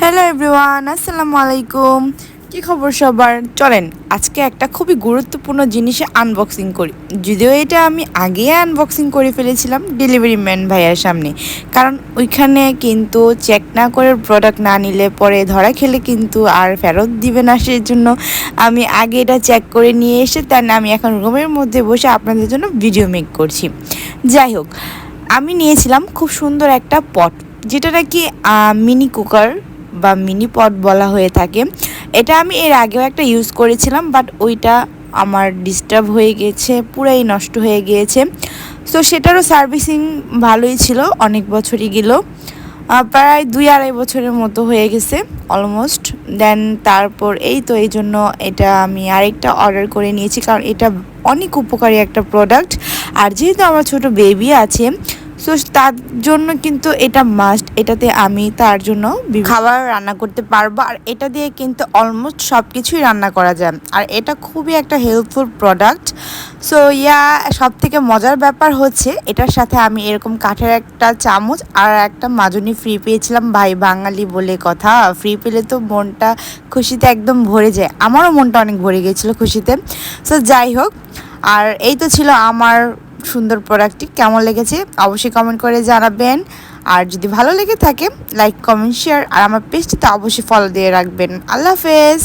Hello everyone, আসসালামু আলাইকুম। কী খবর সবার? চলেন আজকে একটা খুবই গুরুত্বপূর্ণ জিনিসে আনবক্সিং করি। যদিও এটা আমি আগেই আনবক্সিং করে ফেলেছিলাম ডেলিভারি ম্যান ভাইয়ার সামনে, কারণ ওইখানে কিন্তু চেক না করে প্রোডাক্ট না নিলে পরে ধরা খেলে কিন্তু আর ফেরত দিবে না। সেই জন্য আমি আগে এটা চেক করে নিয়ে এসে আমি এখন রুমের মধ্যে বসে আপনাদের জন্য ভিডিও মেক করছি। যাই হোক, আমি নিয়েছিলাম খুব সুন্দর একটা পট, যেটা নাকি মিনি কুকার বা মিনি পট বলা হয়ে থাকে। এটা আমি এর আগেও একটা ইউজ করেছিলাম, বাট ওইটা আমার ডিস্টার্ব হয়ে গেছে, পুরাই নষ্ট হয়ে গিয়েছে। সো সেটারও সার্ভিসিং ভালোই ছিল, অনেক বছরই গেল, প্রায় 2-2.5 বছরের মতো হয়ে গেছে অলমোস্ট। দেন তারপর এই জন্য এটা আমি আরেকটা অর্ডার করে নিয়েছি, কারণ এটা অনেক উপকারী একটা প্রোডাক্ট। আর যেহেতু আমার ছোট বেবি আছে, সো তার জন্য কিন্তু এটা মাস্ট। এটাতে আমি তার জন্য খাবার রান্না করতে পারবো, আর এটা দিয়ে কিন্তু অলমোস্ট সব কিছুই রান্না করা যায়। আর এটা খুবই একটা হেল্পফুল প্রোডাক্ট। সো সব থেকে মজার ব্যাপার হচ্ছে এটার সাথে আমি এরকম কাঠের একটা চামচ আর একটা মাজনি ফ্রি পেয়েছিলাম। ভাই বাঙালি বলে কথা, ফ্রি পেলে তো মনটা খুশিতে একদম ভরে যায়। আমারও মনটা অনেক ভরে গিয়েছিলো খুশিতে। সো যাই হোক, আর এই তো ছিল আমার সুন্দর প্রোডাক্টটি। কেমন লেগেছে অবশ্যই কমেন্ট করে জানাবেন। আর যদি ভালো লেগে থাকে লাইক, কমেন্ট, শেয়ার, আর আমার পেজটিতে অবশ্যই ফলো দিয়ে রাখবেন। আল্লাহ হাফেজ।